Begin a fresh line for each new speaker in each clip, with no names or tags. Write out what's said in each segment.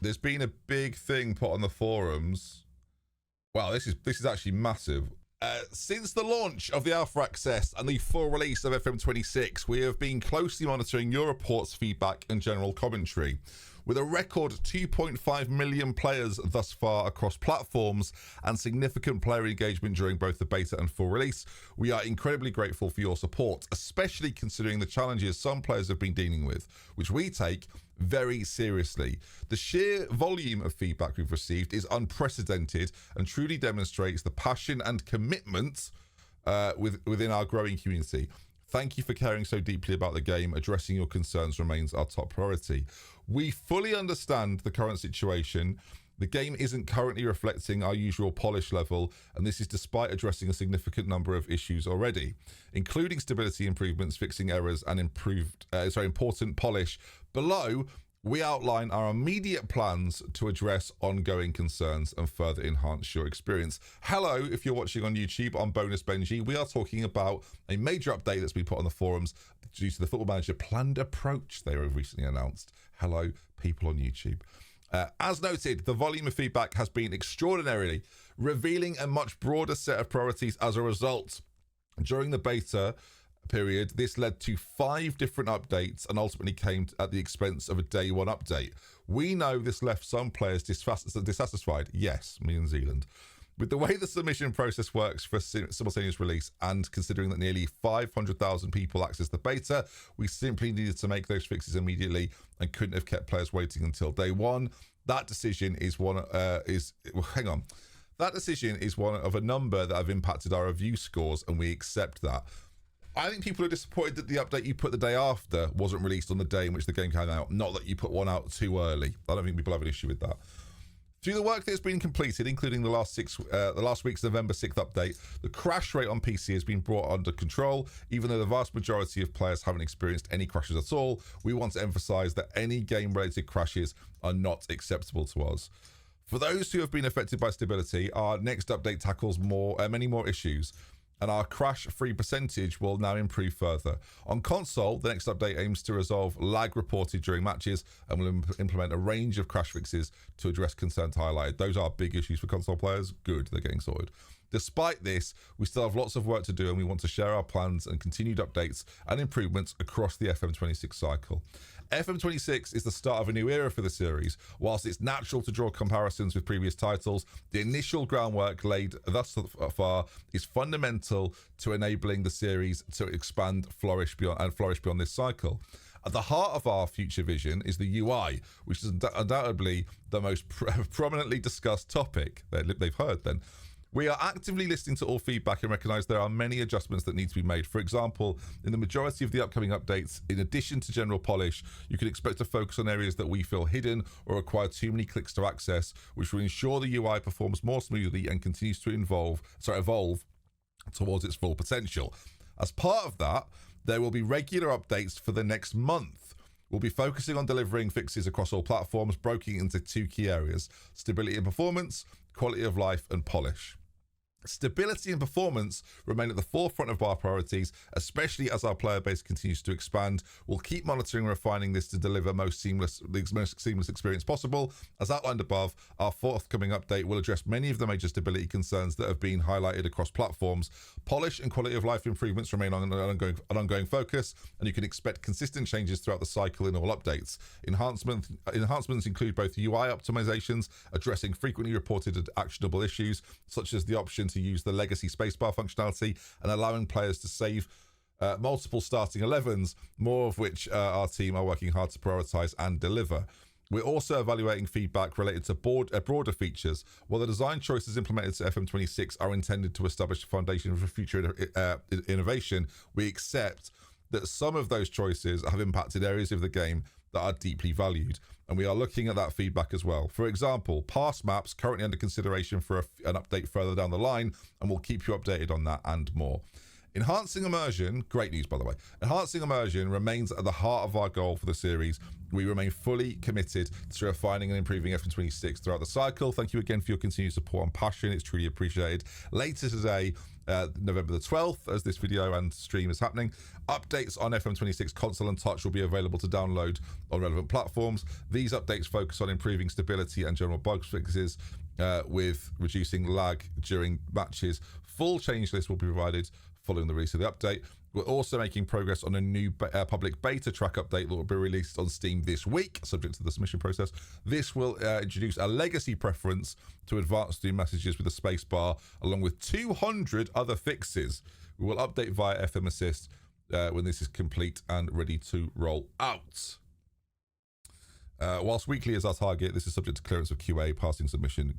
There's been a big thing put on the forums. Wow, this is actually massive. Since the launch of the Alpha Access and the full release of FM26, we have been closely monitoring your reports, feedback, and general commentary. With a record 2.5 million players thus far across platforms and significant player engagement during both the beta and full release, we are incredibly grateful for your support, especially considering the challenges some players have been dealing with, which we take very seriously. The sheer volume of feedback we've received is unprecedented and truly demonstrates the passion and commitment within our growing community. Thank you for caring so deeply about the game. Addressing your concerns remains our top priority. We fully understand the current situation. The game isn't currently reflecting our usual polish level, and this is despite addressing a significant number of issues already, including stability improvements, fixing errors, and important polish. Below, we outline our immediate plans to address ongoing concerns and further enhance your experience. Hello, if you're watching on YouTube on Bonus Benji, we are talking about a major update that's been put on the forums due to the Football Manager planned approach they have recently announced. Hello, people on YouTube. As noted, the volume of feedback has been extraordinarily, revealing a much broader set of priorities as a result. During the beta period, this led to 5 different updates and ultimately came at the expense of a day one update. We know this left some players dissatisfied. Yes, me and Zealand. With the way the submission process works for a simultaneous release, and considering that nearly 500,000 people access the beta, we simply needed to make those fixes immediately and couldn't have kept players waiting until day one. That decision is one of a number that have impacted our review scores, and we accept that. I think people are disappointed that the update you put the day after wasn't released on the day in which the game came out, not that you put one out too early. I don't think people have an issue with that. Through the work that has been completed, including the last week's November 6th update, the crash rate on PC has been brought under control. Even though the vast majority of players haven't experienced any crashes at all, we want to emphasize that any game-related crashes are not acceptable to us. For those who have been affected by stability, our next update tackles many more issues, and our crash-free percentage will now improve further. On console, the next update aims to resolve lag reported during matches and will implement a range of crash fixes to address concerns highlighted. Those are big issues for console players. Good, they're getting sorted. Despite this, we still have lots of work to do, and we want to share our plans and continued updates and improvements across the FM26 cycle. FM26 is the start of a new era for the series. Whilst it's natural to draw comparisons with previous titles, the initial groundwork laid thus far is fundamental to enabling the series to expand, flourish beyond this cycle. At the heart of our future vision is the UI, which is undoubtedly the most prominently discussed topic they've heard then. We are actively listening to all feedback and recognise there are many adjustments that need to be made. For example, in the majority of the upcoming updates, in addition to general polish, you can expect to focus on areas that we feel hidden or require too many clicks to access, which will ensure the UI performs more smoothly and continues to evolve towards its full potential. As part of that, there will be regular updates for the next month. We'll be focusing on delivering fixes across all platforms, broken into 2 key areas: stability and performance, quality of life, and polish. Stability and performance remain at the forefront of our priorities, especially as our player base continues to expand. We'll keep monitoring and refining this to deliver the most seamless experience possible. As outlined above, our forthcoming update will address many of the major stability concerns that have been highlighted across platforms. Polish and quality of life improvements remain an ongoing focus, and you can expect consistent changes throughout the cycle in all updates. Enhancements include both UI optimizations, addressing frequently reported and actionable issues, such as the option to use the legacy spacebar functionality and allowing players to save multiple starting 11s, more of which our team are working hard to prioritize and deliver. We're also evaluating feedback related to broader features. While the design choices implemented to FM26 are intended to establish a foundation for future innovation, we accept that some of those choices have impacted areas of the game that are deeply valued, and we are looking at that feedback as well. For example, pass maps currently under consideration for an update further down the line, and we'll keep you updated on that and more. Enhancing immersion, great news by the way, enhancing immersion remains at the heart of our goal for the series. We remain fully committed to refining and improving FM26 throughout the cycle. Thank you again for your continued support and passion. It's truly appreciated. Later today, November the 12th, as this video and stream is happening. Updates on FM26 console and touch will be available to download on relevant platforms. These updates focus on improving stability and general bug fixes, with reducing lag during matches. Full change list will be provided following the release of the update. We're also making progress on a new public beta track update that will be released on Steam this week, subject to the submission process. This will introduce a legacy preference to advanced Steam messages with a space bar, along with 200 other fixes. We will update via FM Assist when this is complete and ready to roll out. Whilst weekly is our target, this is subject to clearance of QA. Passing submission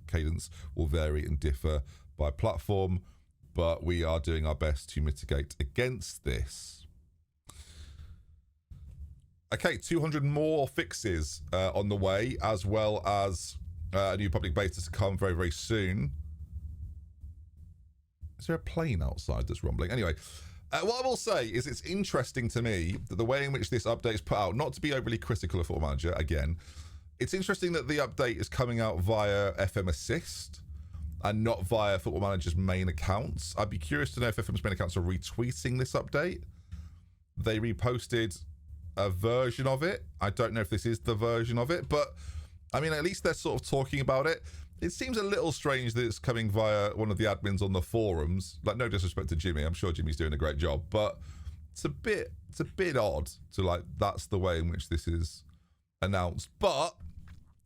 cadence will vary and differ by platform, but we are doing our best to mitigate against this. Okay, 200 more fixes on the way, as well as a new public beta to come very, very soon. Is there a plane outside that's rumbling? Anyway, what I will say is it's interesting to me that the way in which this update is put out, not to be overly critical of Football Manager, again, it's interesting that the update is coming out via FM Assist and not via Football Manager's main accounts. I'd be curious to know if FM's main accounts are retweeting this update. They reposted a version of it. I don't know if this is the version of it, but I mean, at least they're sort of talking about it. It seems a little strange that it's coming via one of the admins on the forums. Like, no disrespect to Jimmy, I'm sure Jimmy's doing a great job, but it's a bit odd to, like, that's the way in which this is announced. But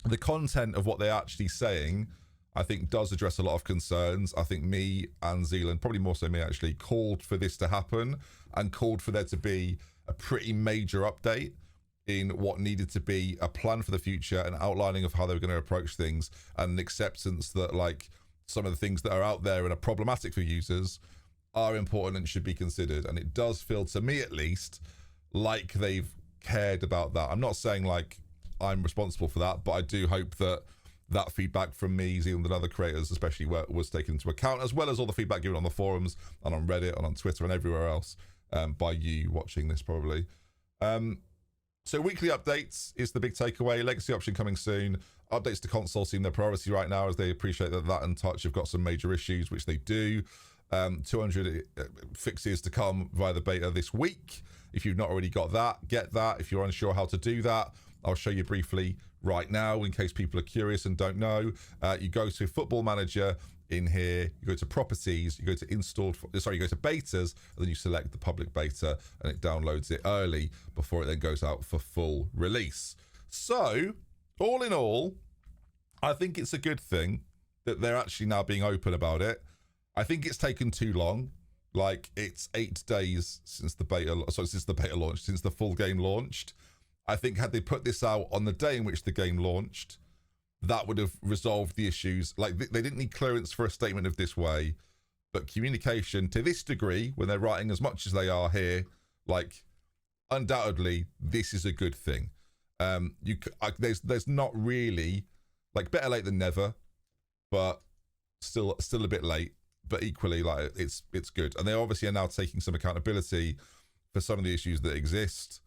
the content of what they're actually saying, I think, does address a lot of concerns. I think me and Zealand, probably more so me actually, called for this to happen and called for there to be a pretty major update in what needed to be a plan for the future, an outlining of how they were going to approach things, and an acceptance that, like, some of the things that are out there and are problematic for users are important and should be considered. And it does feel, to me at least, like they've cared about that. I'm not saying, like, I'm responsible for that, but I do hope that that feedback from me, Zealand, and other creators especially was taken into account, as well as all the feedback given on the forums and on Reddit and on Twitter and everywhere else, by you watching this probably. So weekly updates is the big takeaway. Legacy option coming soon. Updates to console seem their priority right now, as they appreciate that and touch have got some major issues, which they do. 200 fixes to come via the beta this week. If you've not already got that, get that. If you're unsure how to do that, I'll show you briefly right now in case people are curious and don't know. You go to Football Manager in here, you go to properties, you go to you go to betas, and then you select the public beta and it downloads it early before it then goes out for full release. So all in all, I think it's a good thing that they're actually now being open about it. I think it's taken too long. Like, it's 8 days since the beta launched, since the full game launched. I think had they put this out on the day in which the game launched, that would have resolved the issues. Like, they didn't need clearance for a statement of this way, but communication to this degree, when they're writing as much as they are here, like, undoubtedly, this is a good thing. There's not really, like, better late than never, but still a bit late. But equally, like, it's good. And they obviously are now taking some accountability for some of the issues that exist.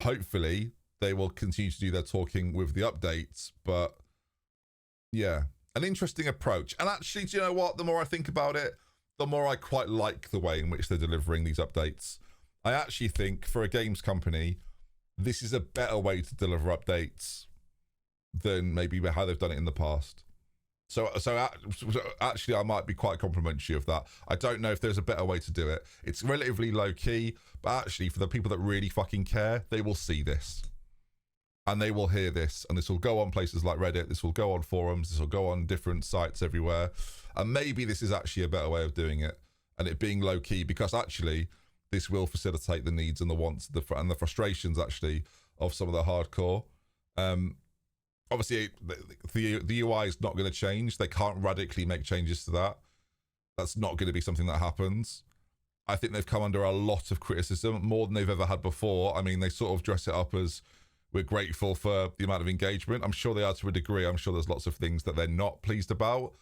Hopefully, they will continue to do their talking with the updates. But, yeah, an interesting approach. And actually, do you know what? The more I think about it, the more I quite like the way in which they're delivering these updates. I actually think, for a games company, this is a better way to deliver updates than maybe how they've done it in the past. So actually, I might be quite complimentary of that. I don't know if there's a better way to do it. It's relatively low key, but actually, for the people that really fucking care, they will see this. And they will hear this. And this will go on places like Reddit. This will go on forums. This will go on different sites everywhere. And maybe this is actually a better way of doing it. And it being low key, because actually, this will facilitate the needs and the wants and the frustrations, actually, of some of the hardcore. Obviously, the UI is not going to change. They can't radically make changes to that. That's not going to be something that happens. I think they've come under a lot of criticism, more than they've ever had before. I mean, they sort of dress it up as we're grateful for the amount of engagement. I'm sure they are to a degree. I'm sure there's lots of things that they're not pleased about.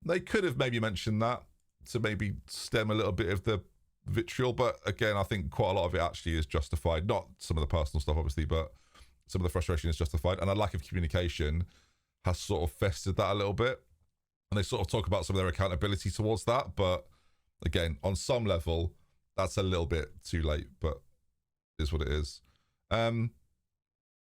They could have maybe mentioned that to maybe stem a little bit of the vitriol. But again, I think quite a lot of it actually is justified. Not some of the personal stuff, obviously, but some of the frustration is justified. And a lack of communication has sort of festered that a little bit. and they sort of talk about some of their accountability towards that. But again, on some level, that's a little bit too late, but it is what it is.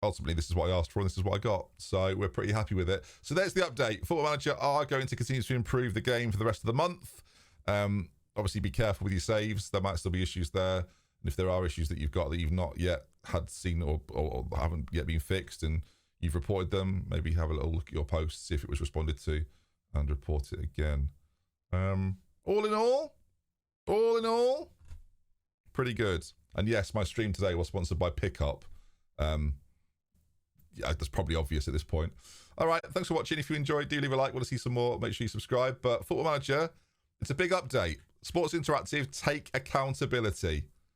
Ultimately, this is what I asked for and this is what I got. So we're pretty happy with it. So there's the update. Football Manager are going to continue to improve the game for the rest of the month. Obviously, be careful with your saves. There might still be issues there. And if there are issues that you've got that you've not yet had seen or haven't yet been fixed and you've reported them, maybe have a little look at your post, see if it was responded to, and report it again. All in all, pretty good. And yes, my stream today was sponsored by Pickup. Yeah, that's probably obvious at this point. All right, thanks for watching. If you enjoyed, do leave a like. Want to see some more, make sure you subscribe. But Football Manager, it's a big update. Sports Interactive, take accountability.